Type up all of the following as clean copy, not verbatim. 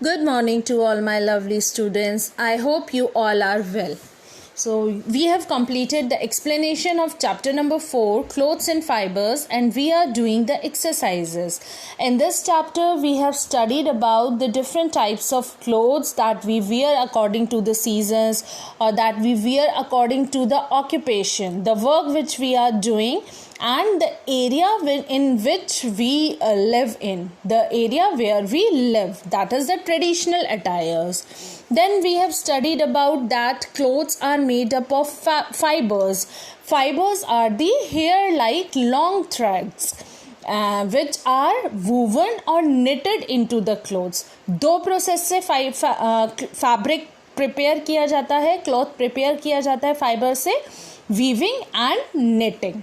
Good morning to all my lovely students. I hope you all are well. So, we have completed the explanation of chapter number 4, Clothes and Fibers, and we are doing the exercises. In this chapter, we have studied about the different types of clothes that we wear according to the seasons or that we wear according to the occupation, the work which we are doing, and the area in which we live in, the area where we live, that is the traditional attires. Then we have studied about that clothes are made up of fibers. Fibers are the hair-like long threads which are woven or knitted into the clothes. दो process से fabric prepare किया जाता है, cloth prepare किया जाता है fibre से, weaving and knitting.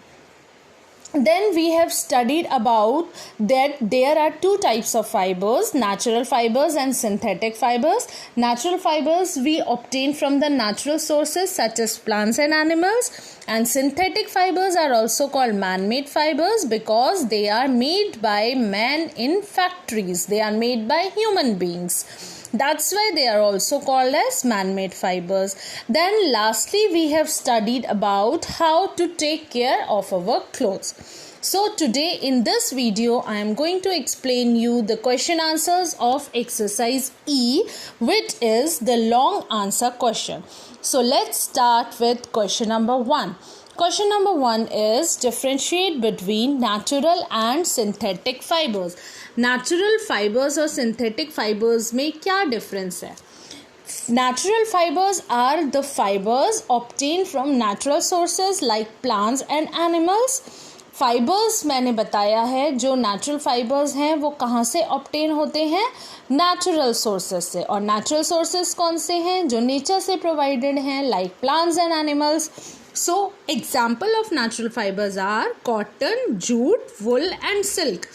Then we have studied about that there are two types of fibers, natural fibers and synthetic fibers. Natural fibers we obtain from the natural sources such as plants and animals, and synthetic fibers are also called man-made fibers because they are made by men in factories. They are made by human beings. That's why they are also called as man-made fibers. Then lastly, we have studied about how to take care of our clothes. So today in this video, I am going to explain you the question answers of exercise E, which is the long answer question. So let's start with question number 1. Question number 1 is differentiate between natural and synthetic fibers. Natural fibers और synthetic fibers में क्या difference है? Natural fibers are the fibers obtained from natural sources like plants and animals. Fibers मैंने बताया है जो natural fibers हैं वो कहाँ से obtain होते हैं? Natural sources से. और natural sources कौन से हैं? जो nature से provided हैं like plants and animals. So, example of natural fibers are cotton, jute, wool and silk,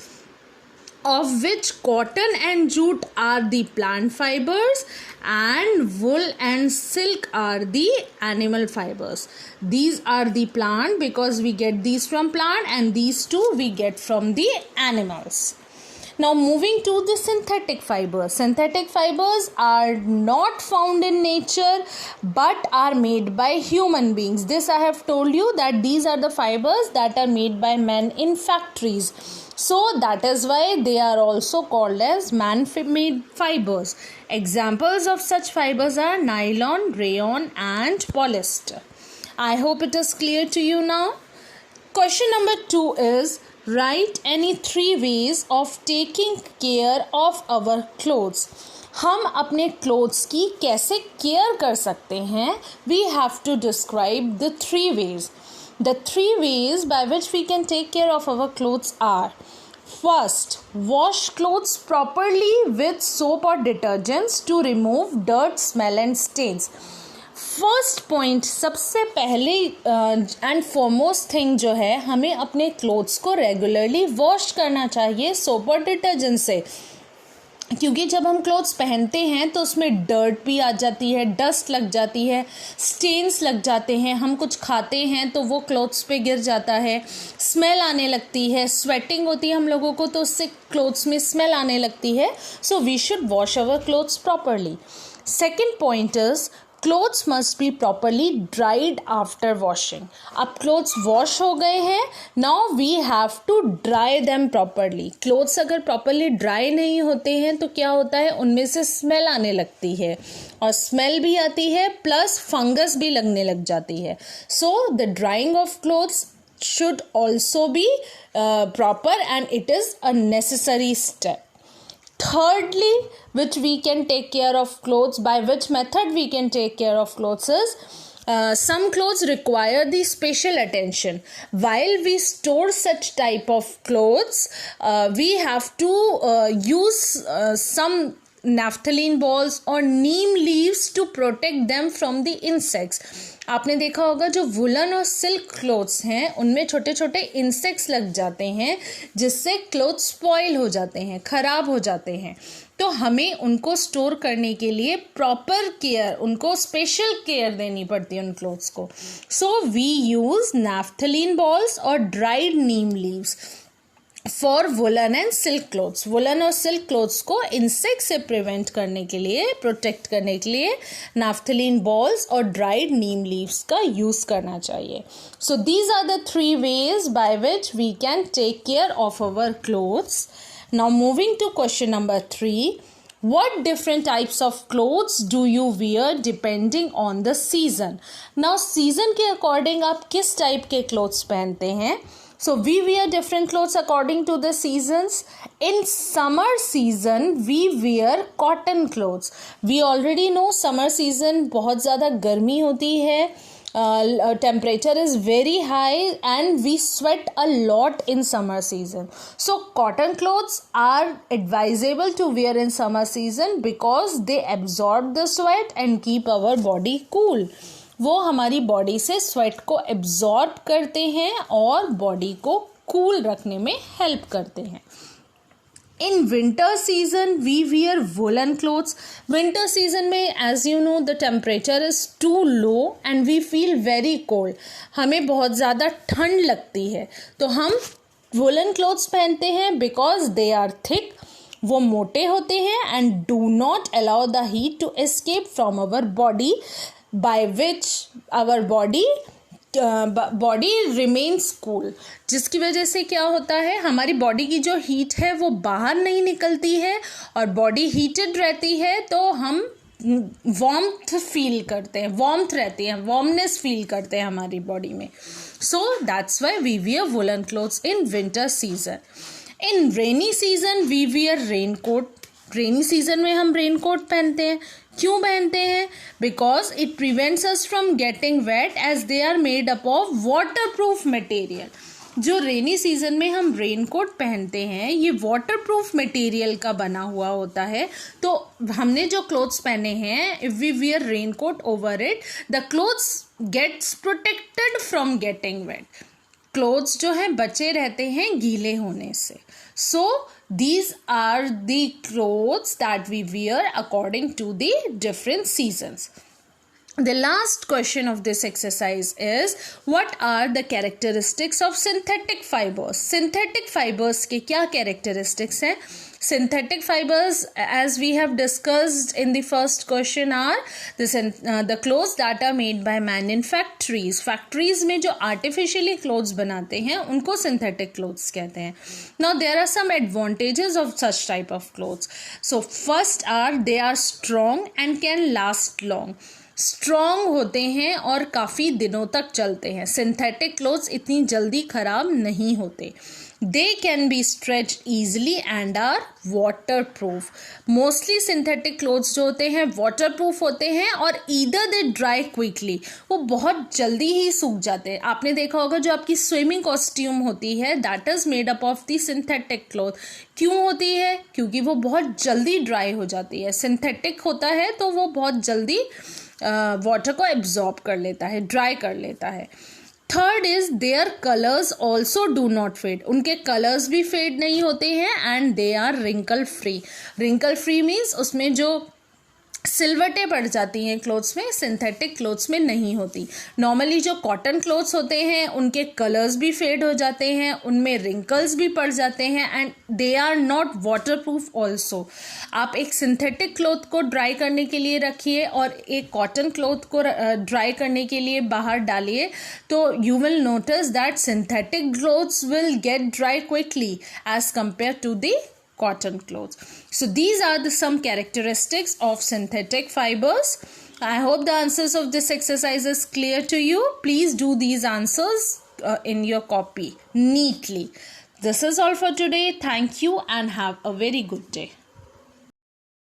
of which cotton and jute are the plant fibers and wool and silk are the animal fibers. These are the plant because we get these from plant, and these two we get from the animals. Now moving to the synthetic fibers. Synthetic fibers are not found in nature but are made by human beings. This I have told you that these are the fibers that are made by men in factories. So that is why they are also called as man-made fibers. Examples of such fibers are nylon, rayon and polyester. I hope it is clear to you now. Question number 2 is write any 3 ways of taking care of our clothes. हम अपने clothes की कैसे care कर सकते हैं? We have to describe the 3 ways. The 3 ways by which we can take care of our clothes are: first, wash clothes properly with soap or detergents to remove dirt, smell and stains. First point, सबसे पहले and foremost thing जो है, हमें अपने clothes को regularly wash करना चाहिए soap और डिटर्जेंट से, क्योंकि जब हम क्लोथ्स पहनते हैं तो उसमें डर्ट भी आ जाती है, डस्ट लग जाती है, स्टेन्स लग जाते हैं, हम कुछ खाते हैं तो वो क्लोथ्स पे गिर जाता है, स्मेल आने लगती है, स्वेटिंग होती है हम लोगों को तो उससे क्लोथ्स में स्मेल आने लगती है. So we should wash our clothes properly. Second point is clothes must be properly dried after washing. अब क्लोथ्स वॉश हो गए हैं, now we have to dry them properly. Clothes अगर प्रॉपरली ड्राई नहीं होते हैं तो क्या होता है, उनमें से स्मेल आने लगती है, और स्मेल भी आती है प्लस फंगस भी लगने लग जाती है. So the drying of clothes should also be proper and it is a necessary step. Thirdly, which we can take care of clothes, by which method we can take care of clothes is some clothes require the special attention. While we store such type of clothes, we have to use some naphthalene balls or neem leaves to protect them from the insects. आपने देखा होगा जो woollen और silk clothes हैं उनमें छोटे छोटे insects लग जाते हैं जिससे क्लोथ्स स्पॉइल हो जाते हैं, ख़राब हो जाते हैं. तो हमें उनको स्टोर करने के लिए प्रॉपर केयर, उनको स्पेशल केयर देनी पड़ती है उन क्लोथ्स को. So we use naphthalene balls और dried neem leaves. For woollen and silk clothes, woollen और सिल्क क्लोथ्स को इंसेक्ट से प्रिवेंट करने के लिए, प्रोटेक्ट करने के लिए नाफ्थलीन बॉल्स और ड्राइड नीम लीव्स का यूज़ करना चाहिए. So these are the 3 ways by which we can take care of our clothes. Now moving to question number 3. What different types of clothes do you wear depending on the season? Now season के according आप किस type के clothes पहनते हैं? So we wear different clothes according to the seasons. In summer season we wear cotton clothes. We already know summer season बहुत ज़्यादा गर्मी होती है. Temperature is very high and we sweat a lot in summer season. So cotton clothes are advisable to wear in summer season because they absorb the sweat and keep our body cool. वो हमारी body से sweat को absorb करते हैं और body को cool रखने में हेल्प करते हैं. In winter season we wear woolen clothes. Winter season में as you know the temperature is too low and we feel very cold. हमें बहुत ज़्यादा ठंड लगती है तो हम woolen clothes पहनते हैं because they are thick. वो मोटे होते हैं and do not allow the heat to escape from our body by which our body remains cool. जिसकी वजह से क्या होता है, हमारी बॉडी की जो हीट है वो बाहर नहीं निकलती है और बॉडी हीटेड रहती है तो हम वार्मथ फील करते हैं, वार्मथ रहती है, वार्मनेस फील करते हैं हमारी बॉडी में. So that's why we wear woollen clothes in winter season. In rainy season we wear rain coat. Rainy season में हम रेन कोट पहनते हैं. क्यों पहनते हैं? Because it prevents us from getting wet as they are made up of water proof material. जो rainy season में हम रेन कोट पहनते हैं ये वाटर प्रूफ मटेरियल का बना हुआ होता है. तो हमने जो क्लोथ्स पहने हैं, if we wear rain coat over it, the clothes gets protected from getting wet. Clothes जो हैं बचे रहते हैं गीले होने से. सो these are the clothes that we wear according to the different seasons. The last question of this exercise is, what are the characteristics of synthetic fibers? Synthetic fibers के क्या characteristics हैं? Synthetic fibers, as we have discussed in the first question, are the clothes that are made by man in factories. Factories में जो artificially clothes बनाते हैं उनको synthetic clothes कहते हैं. Now there are some advantages of such type of clothes. So first are they are strong and can last long. Strong होते हैं और काफ़ी दिनों तक चलते हैं. सिंथेटिक क्लोथ्स इतनी जल्दी ख़राब नहीं होते. They can be stretched easily and are water proof. Mostly synthetic clothes जो होते हैं वाटर प्रूफ होते हैं और ईदर दे ड्राई क्विकली, वो बहुत जल्दी ही सूख जाते हैं. आपने देखा होगा जो आपकी स्विमिंग कॉस्ट्यूम होती है that is made up of the synthetic cloth. क्यों होती है? क्योंकि वो बहुत जल्दी ड्राई हो जाती है. सिंथेटिक होता है तो वो बहुत जल्दी वाटर को एब्जॉर्ब कर लेता है, ड्राई कर लेता है. Third is their colours also do not fade. उनके कलर्स भी फेड नहीं होते हैं and they are wrinkle free. Wrinkle free means उसमें जो सिलवटें पड़ जाती हैं क्लोथ्स में, सिंथेटिक क्लोथ्स में नहीं होती. नॉर्मली जो कॉटन क्लोथ्स होते हैं उनके कलर्स भी फेड हो जाते हैं, उनमें रिंकल्स भी पड़ जाते हैं and they are not water proof also. आप एक सिंथेटिक क्लोथ को ड्राई करने के लिए रखिए और एक कॉटन क्लोथ को ड्राई करने के लिए बाहर डालिए तो you will notice that synthetic clothes will get dry quickly as compare to the cotton clothes. So these are some characteristics of synthetic fibers. I hope the answers of this exercise is clear to you. Please do these answers in your copy neatly. This is all for today. Thank you and have a very good day.